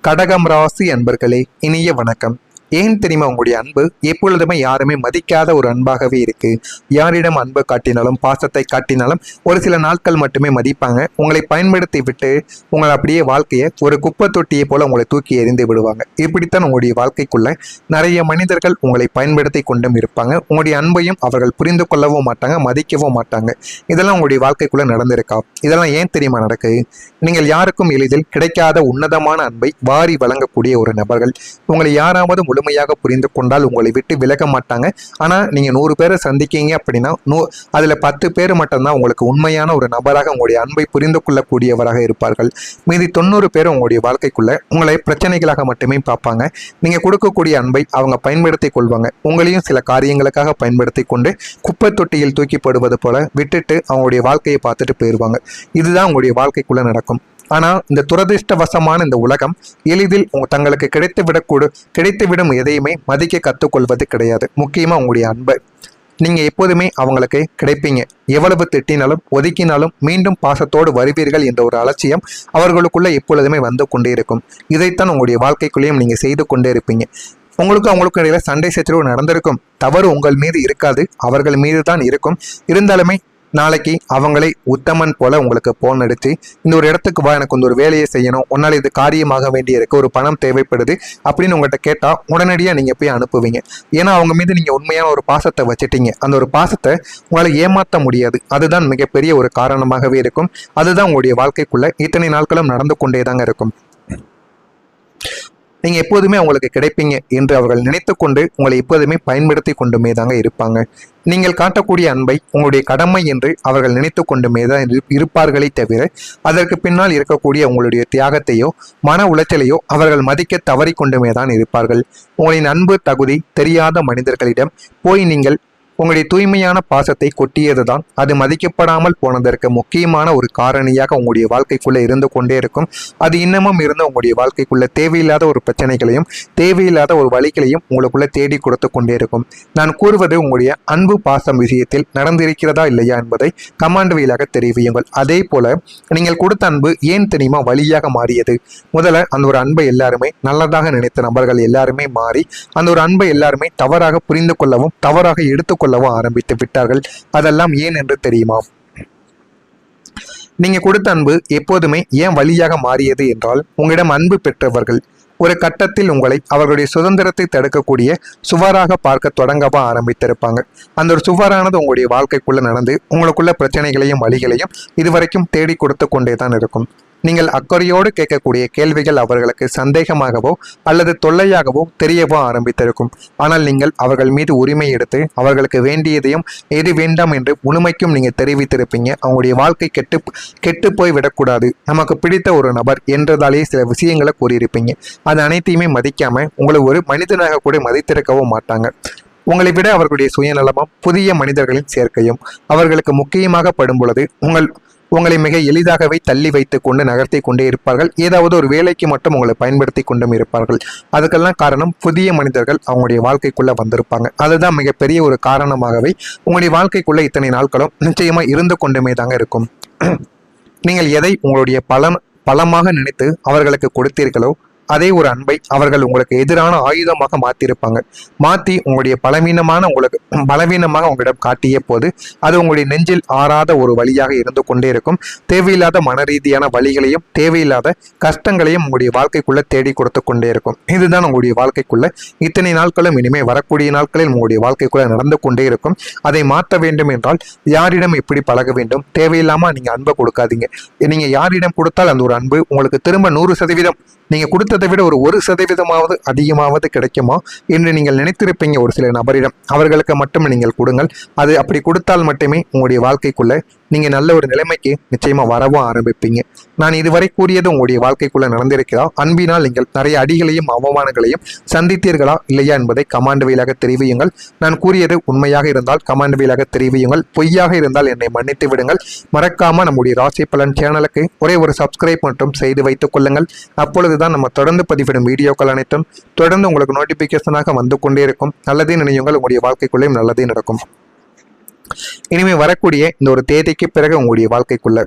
கடகம் ராசி அன்பர்களே, இனிய வணக்கம். ஏன் தெரியுமா? உங்களுடைய அன்பு எப்பொழுதுமே யாருமே மதிக்காத ஒரு அன்பாகவே இருக்கு. யாரிடம் அன்பு காட்டினாலும் பாசத்தை காட்டினாலும் ஒரு சில நாட்கள் மட்டுமே மதிப்பாங்க. உங்களை பயன்படுத்தி விட்டு உங்களை அப்படியே வாழ்க்கையை ஒரு குப்பை தொட்டியை போல உங்களை தூக்கி எறிந்து விடுவாங்க. இப்படித்தான் உங்களுடைய வாழ்க்கைக்குள்ள நிறைய மனிதர்கள் உங்களை பயன்படுத்தி கொண்டும் இருப்பாங்க. உங்களுடைய அன்பையும் அவர்கள் புரிந்து கொள்ளவும் மாட்டாங்க, மதிக்கவும் மாட்டாங்க. இதெல்லாம் உங்களுடைய வாழ்க்கைக்குள்ள நடந்திருக்கா? இதெல்லாம் ஏன் தெரியுமா நடக்குது? நீங்கள் யாருக்கும் எளிதில் கிடைக்காத உன்னதமான அன்பை வாரி வழங்கக்கூடிய ஒரு நபர்கள். உங்களை யாராவது முழுமையாக புரிந்து கொண்டால் உங்களை விட்டு விலக மாட்டாங்க. ஆனால் நீங்கள் 100 பேரை சந்திக்கீங்க அப்படின்னா அதில் 10 பேர் மட்டும்தான் உங்களுக்கு உண்மையான ஒரு நபராக உங்களுடைய அன்பை புரிந்து கொள்ளக்கூடியவராக இருப்பார்கள். மீதி 90 பேர் உங்களுடைய வாழ்க்கைக்குள்ள உங்களை பிரச்சனைகளாக மட்டுமே பார்ப்பாங்க. நீங்கள் கொடுக்கக்கூடிய அன்பை அவங்க பயன்படுத்தி கொள்வாங்க. உங்களையும் சில காரியங்களுக்காக பயன்படுத்தி கொண்டு குப்பை தொட்டியில் தூக்கி போடுவது போல விட்டுட்டு அவங்களுடைய வாழ்க்கையை பார்த்துட்டு போயிடுவாங்க. இதுதான் உங்களுடைய வாழ்க்கைக்குள்ள நடக்கும். ஆனால் இந்த துரதிருஷ்டவசமான இந்த உலகம் எளிதில் தங்களுக்கு கிடைத்துவிடும் எதையுமே மதிக்க கற்றுக்கொள்வது கிடையாது. முக்கியமாக உங்களுடைய அன்பை நீங்கள் எப்போதுமே அவங்களுக்கு கிடைப்பீங்க. எவ்வளவு திட்டினாலும் ஒதுக்கினாலும் மீண்டும் பாசத்தோடு வருவீர்கள் என்ற ஒரு அலட்சியம் அவர்களுக்குள்ள எப்பொழுதுமே வந்து கொண்டே இருக்கும். இதைத்தான் உங்களுடைய வாழ்க்கைக்குள்ளேயும் நீங்கள் செய்து கொண்டே இருப்பீங்க. அவங்களுக்கும் இடையில சண்டை சச்சரவு நடந்திருக்கும். தவறு உங்கள் மீது இருக்காது, அவர்கள் மீது தான் இருக்கும். இருந்தாலுமே நாளைக்கு அவங்களே உத்தமன் போல உங்களுக்கு போன் அடிச்சு, இந்த ஒரு இடத்துக்கு வா, எனக்கு ஒரு வேலையை செய்யணும், உன்னால் இது காரியமாக வேண்டிய இருக்கு, ஒரு பணம் தேவைப்படுது அப்படின்னு உங்கள்கிட்ட கேட்டால் உடனடியாக நீங்கள் போய் அனுப்புவீங்க. ஏன்னா அவங்க மீது நீங்கள் உண்மையான ஒரு பாசத்தை வச்சுட்டீங்க. அந்த ஒரு பாசத்தை உங்களால் ஏமாற்ற முடியாது. அதுதான் மிகப்பெரிய ஒரு காரணமாகவே இருக்கும். அதுதான் உங்களுடைய வாழ்க்கைக்குள்ள இத்தனை நாட்களும் நடந்து கொண்டே தாங்க இருக்கும். நீங்கள் எப்போதுமே அவங்களுக்கு கிடைப்பீங்க என்று அவர்கள் நினைத்து கொண்டு உங்களை எப்போதுமே பயன்படுத்தி கொண்டுமே தாங்க இருப்பாங்க. நீங்கள் காட்டக்கூடிய அன்பை உங்களுடைய கடமை என்று அவர்கள் நினைத்து கொண்டுமே தான் இருப்பார்களே தவிர அதற்கு பின்னால் இருக்கக்கூடிய உங்களுடைய தியாகத்தையோ மன உளைச்சலையோ அவர்கள் மதிக்க தவறிக்கொண்டுமே தான் இருப்பார்கள். உங்களின் அன்பு தகுதி தெரியாத மனிதர்களிடம் போய் நீங்கள் உங்களுடைய தூய்மையான பாசத்தை கொட்டியதுதான் அது மதிக்கப்படாமல் போனதற்கு முக்கியமான ஒரு காரணியாக உங்களுடைய வாழ்க்கைக்குள்ளே இருந்து கொண்டே இருக்கும். அது இன்னமும் இருந்து உங்களுடைய வாழ்க்கைக்குள்ள தேவையில்லாத ஒரு பிரச்சனைகளையும் தேவையில்லாத ஒரு வழிகளையும் உங்களுக்குள்ள தேடி கொடுத்து கொண்டே இருக்கும். நான் கூறுவது உங்களுடைய அன்பு பாசம் விஷயத்தில் நடந்திருக்கிறதா இல்லையா என்பதை கமாண்ட் வழியாக தெரிவியுங்கள். அதே போல நீங்கள் கொடுத்த அன்பு ஏன் தெரியுமா வழியாக மாறியது? முதல்ல அந்த ஒரு அன்பை எல்லாருமே நல்லதாக நினைத்த நபர்கள் எல்லாருமே மாறி அந்த ஒரு அன்பை எல்லாருமே தவறாக புரிந்து கொள்ளவும் தவறாக எடுத்துக்கொள்ளவும் ஆரம்பித்து விட்டார்கள். அதெல்லாம் ஏன் என்று தெரியுமா? நீங்க கொடுத்த அன்பு எப்போதுமே ஏன் வழியாக மாறியது என்றால், உங்களிடம் அன்பு பெற்றவர்கள் ஒரு கட்டத்தில் உங்களை அவர்களுடைய சுதந்திரத்தை தடுக்கக்கூடிய சுவராக பார்க்க தொடங்கவா ஆரம்பித்திருப்பாங்க. அந்த ஒரு சுவரானது உங்களுடைய வாழ்க்கைக்குள்ள நடந்து உங்களுக்குள்ள பிரச்சனைகளையும் வழிகளையும் இதுவரைக்கும் தேடி கொடுத்து கொண்டே தான் இருக்கும். நீங்கள் அக்கறையோடு கேட்கக்கூடிய கேள்விகள் அவர்களுக்கு சந்தேகமாகவோ அல்லது தொல்லையாகவோ தெரியவோ ஆரம்பித்திருக்கும். ஆனால் நீங்கள் அவர்கள் மீது உரிமை எடுத்து அவர்களுக்கு வேண்டியதையும் எது வேண்டாம் என்று முழுமைக்கும் நீங்கள் தெரிவித்திருப்பீங்க. அவங்களுடைய வாழ்க்கை கெட்டு போய் விடக்கூடாது, நமக்கு பிடித்த ஒரு நபர் என்றதாலேயே சில விஷயங்களை கூறியிருப்பீங்க. அது அனைத்தையுமே மதிக்காம உங்களை ஒரு மனிதனாக கூட மதித்திருக்கவும் மாட்டாங்க. உங்களை விட அவர்களுடைய சுயநலமும் புதிய மனிதர்களின் சேர்க்கையும் அவர்களுக்கு முக்கியமாக படும் பொழுது உங்களை மிக எளிதாகவே தள்ளி வைத்து கொண்டு நகர்த்தி கொண்டே இருப்பார்கள். ஏதாவது ஒரு வேலைக்கு மட்டும் உங்களை பயன்படுத்தி கொண்டும் இருப்பார்கள். அதுக்கெல்லாம் காரணம் புதிய மனிதர்கள் அவங்களுடைய வாழ்க்கைக்குள்ள வந்திருப்பாங்க. அதுதான் மிகப்பெரிய ஒரு காரணமாகவே உங்களுடைய வாழ்க்கைக்குள்ள இத்தனை நாட்களும் நிச்சயமா இருந்து கொண்டுமே தாங்க இருக்கும். நீங்கள் எதை உங்களுடைய பலமாக நினைத்து அவர்களுக்கு கொடுத்தீர்களோ அதே ஒரு அன்பை அவர்கள் உங்களுக்கு எதிரான ஆயுதமாக மாற்றியிருப்பாங்க. மாற்றி உங்களுடைய பலவீனமாக உங்களிடம் காட்டிய போது அது உங்களுடைய நெஞ்சில் ஆறாத ஒரு வழியாக இருந்து கொண்டே இருக்கும். தேவையில்லாத மன ரீதியான வழிகளையும் தேவையில்லாத கஷ்டங்களையும் உங்களுடைய வாழ்க்கைக்குள்ள தேடி கொடுத்து கொண்டே இருக்கும். இதுதான் உங்களுடைய வாழ்க்கைக்குள்ள இத்தனை நாட்களும் இனிமே வரக்கூடிய நாட்களில் உங்களுடைய வாழ்க்கைக்குள்ள நடந்து கொண்டே இருக்கும். அதை மாற்ற வேண்டும் என்றால் யாரிடம் எப்படி பழக வேண்டும்? தேவையில்லாம நீங்க அன்பை கொடுக்காதீங்க. நீங்க யாரிடம் கொடுத்தால் அந்த ஒரு அன்பு உங்களுக்கு திரும்ப 100% நீங்கள் கொடுத்ததை விட ஒரு 1% அதிகமாவது கிடைக்குமா என்று நீங்கள் நினைத்திருப்பீங்க. ஒரு சில நபரிடம் அவர்களுக்கு மட்டும் நீங்கள் கொடுங்கள். அது அப்படி கொடுத்தால் மட்டுமே உங்களுடைய வாழ்க்கைக்குள்ள நீங்கள் நல்ல ஒரு நிலைமைக்கு நிச்சயமாக வரவும் ஆரம்பிப்பீங்க. நான் இதுவரை கூறியது உங்களுடைய வாழ்க்கைக்குள்ள நடந்திருக்கிறா? அன்பினால் நீங்கள் நிறைய அடிகளையும் அவமானங்களையும் சந்தித்தீர்களா இல்லையா என்பதை கமாண்ட் வழியாக தெரிவியுங்கள். நான் கூறியது உண்மையாக இருந்தால் கமாண்ட் வழியாக தெரிவியுங்கள். பொய்யாக இருந்தால் என்னை மன்னித்து விடுங்கள். மறக்காம நம்முடைய ராசி பலன் சேனலுக்கு ஒரே ஒரு சப்ஸ்கிரைப் மட்டும் செய்து வைத்துக் கொள்ளுங்கள். அப்பொழுதுதான் நம்ம தொடர்ந்து பதிவிடும் வீடியோக்கள் அனைத்தும் தொடர்ந்து உங்களுக்கு நோட்டிபிகேஷனாக வந்து கொண்டே இருக்கும். நல்லதே நினையுங்கள், உங்களுடைய வாழ்க்கைக்குள்ளேயும் நல்லதே நடக்கும். இனிமே வரக்கூடிய இந்த ஒரு தேதிக்கு பிறகு உங்களுடைய வாழ்க்கைக்குள்ள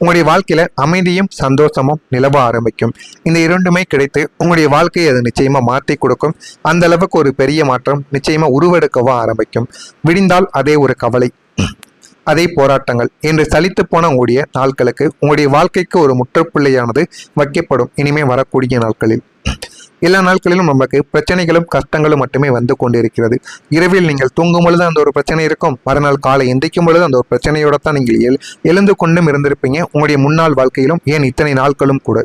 உங்களுடைய வாழ்க்கையில அமைதியும் சந்தோஷமும் நிலவ ஆரம்பிக்கும். இந்த இரண்டுமே கிடைத்து உங்களுடைய வாழ்க்கையை அது நிச்சயமா மாற்றி கொடுக்கும். அந்த அளவுக்கு ஒரு பெரிய மாற்றம் நிச்சயமா உருவெடுக்கவும் ஆரம்பிக்கும். விடிந்தால் அதே ஒரு கவலை, அதே போராட்டங்கள் என்று சலித்து போன உங்களுடைய நாட்களுக்கு உங்களுடைய வாழ்க்கைக்கு ஒரு முற்றுப்புள்ளியானது வைக்கப்படும். இனிமே வரக்கூடிய நாட்களில் எல்லா நாட்களிலும் நமக்கு பிரச்சனைகளும் கஷ்டங்களும் மட்டுமே வந்து கொண்டிருக்கிறது. இரவில் நீங்கள் தூங்கும் பொழுது அந்த ஒரு பிரச்சனை இருக்கும், மறுநாள் காலை எந்திக்கும் பொழுது அந்த ஒரு பிரச்சனையோட தான் நீங்கள் எழுந்து கொண்டும் இருந்திருப்பீங்க உங்களுடைய முன்னாள் வாழ்க்கையிலும், ஏன் இத்தனை நாட்களும் கூட.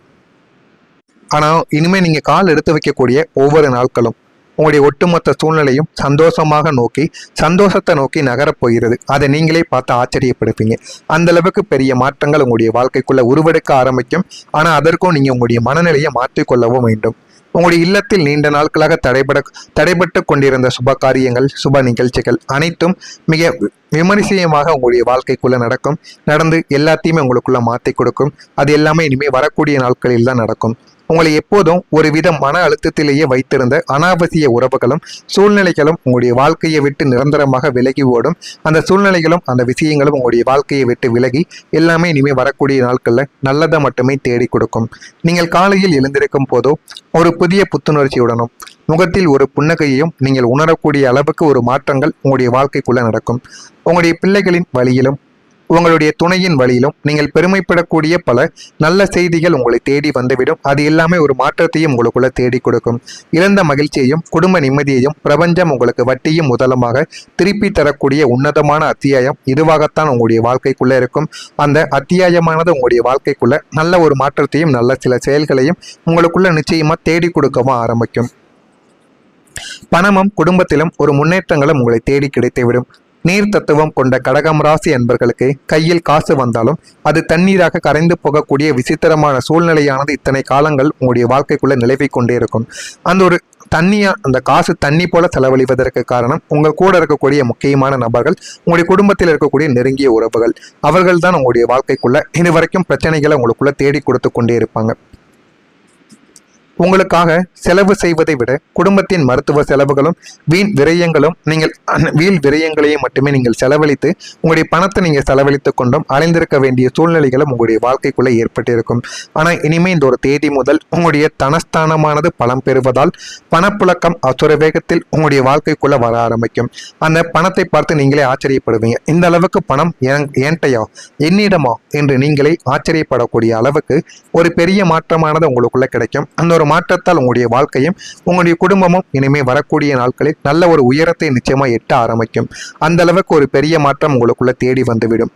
ஆனால் இனிமேல் நீங்கள் கால் எடுத்து வைக்கக்கூடிய ஒவ்வொரு நாட்களும் உங்களுடைய ஒட்டுமொத்த சூழ்நிலையும் சந்தோஷத்தை நோக்கி நகரப் போகிறது. அதை நீங்களே பார்த்து ஆச்சரியப்படுப்பீங்க. அந்த அளவுக்கு பெரிய மாற்றங்கள் உங்களுடைய வாழ்க்கைக்குள்ள உருவெடுக்க ஆரம்பிக்கும். ஆனால் அதற்கும் நீங்கள் உங்களுடைய மனநிலையை மாற்றிக்கொள்ளவும் வேண்டும். உங்களுடைய இல்லத்தில் நீண்ட நாட்களாக தடைபட்டு கொண்டிருந்த சுப காரியங்கள், சுப நிகழ்ச்சிகள் அனைத்தும் மிக விமரிசையமாக உங்களுடைய வாழ்க்கைக்குள்ள நடந்து எல்லாத்தையுமே உங்களுக்குள்ள மாற்றி கொடுக்கும். அது எல்லாமே இனிமேல் வரக்கூடிய நாட்களில் தான் நடக்கும். உங்களை எப்போதும் ஒரு வித மன அழுத்தத்திலேயே வைத்திருந்த அனாவசிய உறவுகளும் சூழ்நிலைகளும் உங்களுடைய வாழ்க்கையை விட்டு நிரந்தரமாக விலகி ஓடும். அந்த சூழ்நிலைகளும் அந்த விஷயங்களும் உங்களுடைய வாழ்க்கையை விட்டு விலகி எல்லாமே இனிமேல் வரக்கூடிய நாட்களில் நல்லதை மட்டுமே தேடி கொடுக்கும். நீங்கள் காலையில் எழுந்திருக்கும் போதோ ஒரு புதிய புத்துணர்ச்சியுடனும் முகத்தில் ஒரு புன்னகையையும் நீங்கள் உணரக்கூடிய அளவுக்கு ஒரு மாற்றங்கள் உங்களுடைய வாழ்க்கைக்குள்ள நடக்கும். உங்களுடைய பிள்ளைகளின் வழியிலும் உங்களுடைய துணையின் வழியிலும் நீங்கள் பெருமைப்படக்கூடிய பல நல்ல செய்திகள் உங்களை தேடி வந்துவிடும். அது எல்லாமே ஒரு மாற்றத்தையும் உங்களுக்குள்ள தேடி கொடுக்கும். இழந்த மகிழ்ச்சியையும் குடும்ப நிம்மதியையும் பிரபஞ்சம் உங்களுக்கு வட்டியும் முதலமாக திருப்பி தரக்கூடிய உன்னதமான அத்தியாயம் இதுவாகத்தான் உங்களுடைய வாழ்க்கைக்குள்ள இருக்கும். அந்த அத்தியாயமானது உங்களுடைய வாழ்க்கைக்குள்ள நல்ல ஒரு மாற்றத்தையும் நல்ல சில செயல்களையும் உங்களுக்குள்ள நிச்சயமா தேடி கொடுக்கவும் ஆரம்பிக்கும். பணமும் குடும்பத்திலும் ஒரு முன்னேற்றங்களும் உங்களை தேடி கிடைத்துவிடும். நீர் தத்துவம் கொண்ட கடகம் ராசி அன்பர்களுக்கு கையில் காசு வந்தாலும் அது தண்ணீராக கரைந்து போகக்கூடிய விசித்திரமான சூழ்நிலையானது இத்தனை காலங்கள் உங்களுடைய வாழ்க்கைக்குள்ள நிலவி கொண்டே இருக்கும். அந்த காசு தண்ணி போல செலவழிவதற்கு காரணம் உங்கள் கூட இருக்கக்கூடிய முக்கியமான நபர்கள், உங்களுடைய குடும்பத்தில் இருக்கக்கூடிய நெருங்கிய உறவுகள். அவர்கள் தான் உங்களுடைய வாழ்க்கைக்குள்ள இதுவரைக்கும் பிரச்சனைகளை உங்களுக்குள்ள தேடி கொடுத்து கொண்டே இருப்பாங்க. உங்களுக்காக செலவு செய்வதை விட குடும்பத்தின் மருத்துவ செலவுகளும் வீண் விரயங்களையும் மட்டுமே நீங்கள் செலவழித்து உங்களுடைய பணத்தை நீங்கள் செலவழித்து கொண்டும் அலைந்திருக்க வேண்டிய சூழ்நிலைகளும் உங்களுடைய வாழ்க்கைக்குள்ளே ஏற்பட்டிருக்கும். ஆனால் இனிமே இந்த ஒரு தேதி முதல் உங்களுடைய தனஸ்தானமானது பலம் பெறுவதால் பணப்புழக்கம் அசுர வேகத்தில் உங்களுடைய வாழ்க்கைக்குள்ள வர ஆரம்பிக்கும். அந்த பணத்தை பார்த்து நீங்களே ஆச்சரியப்படுவீங்க. இந்த அளவுக்கு பணம் ஏன்டையா, என்னிடமா என்று நீங்களே ஆச்சரியப்படக்கூடிய அளவுக்கு ஒரு பெரிய மாற்றமானது உங்களுக்குள்ள கிடைக்கும். அந்த ஒரு மாற்றத்தால் உங்களுடைய வாழ்க்கையும் உங்களுடைய குடும்பமும் இனிமே வரக்கூடிய நாட்களில் நல்ல ஒரு உயரத்தை நிச்சயமா எட்ட ஆரம்பிக்கும். அந்த அளவுக்கு ஒரு பெரிய மாற்றம் உங்களுக்குள்ள தேடி வந்துவிடும்.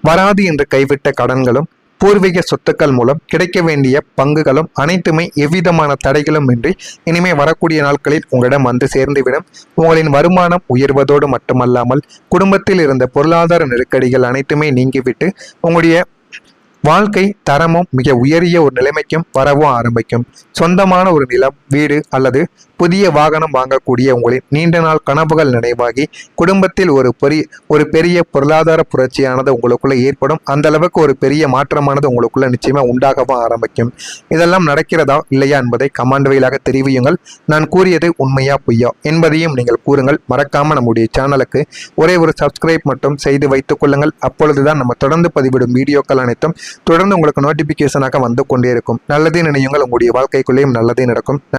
வராது என்று கைவிட்ட கடன்களும் பூர்வீக சொத்துக்கள் மூலம் கிடைக்க வேண்டிய பங்குகளும் அனைத்துமே எவ்விதமான தடைகளும் இன்றி இனிமே வரக்கூடிய நாட்களில் உங்களிடம் வந்து சேர்ந்துவிடும். உங்களின் வருமானம் உயர்வதோடு மட்டுமல்லாமல் குடும்பத்தில் இருந்த பொருளாதார நெருக்கடிகள் அனைத்துமே நீங்கிவிட்டு உங்களுடைய வாழ்க்கை தரமும் மிக உயரிய ஒரு நிலைமைக்கும் வரவும் ஆரம்பிக்கும். சொந்தமான ஒரு நிலம், வீடு அல்லது புதிய வாகனம் வாங்கக்கூடிய உங்களின் நீண்ட நாள் கனவுகள் நினைவாகி குடும்பத்தில் ஒரு பெரிய பொருளாதார புரட்சியானது உங்களுக்குள்ள ஏற்படும். அந்த அளவுக்கு ஒரு பெரிய மாற்றமானது உங்களுக்குள்ள நிச்சயமா உண்டாகவும் ஆரம்பிக்கும். இதெல்லாம் நடக்கிறதா இல்லையா என்பதை கமெண்ட் வழியாக தெரிவியுங்கள். நான் கூறியது உண்மையா பொய்யா என்பதையும் நீங்கள் கூறுங்கள். மறக்காம நம்முடைய சேனலுக்கு ஒரே ஒரு சப்ஸ்கிரைப் மட்டும் செய்து வைத்துக் கொள்ளுங்கள். அப்பொழுதுதான் நம்ம தொடர்ந்து பதிவிடும் வீடியோக்கள் அனைத்தும் தொடர்ந்து உங்களுக்கு நோட்டிபிகேஷனாக வந்து கொண்டே இருக்கும். நல்லதே நினையுங்கள், உங்களுடைய வாழ்க்கைக்குள்ளேயும் நல்லதே நடக்கும்.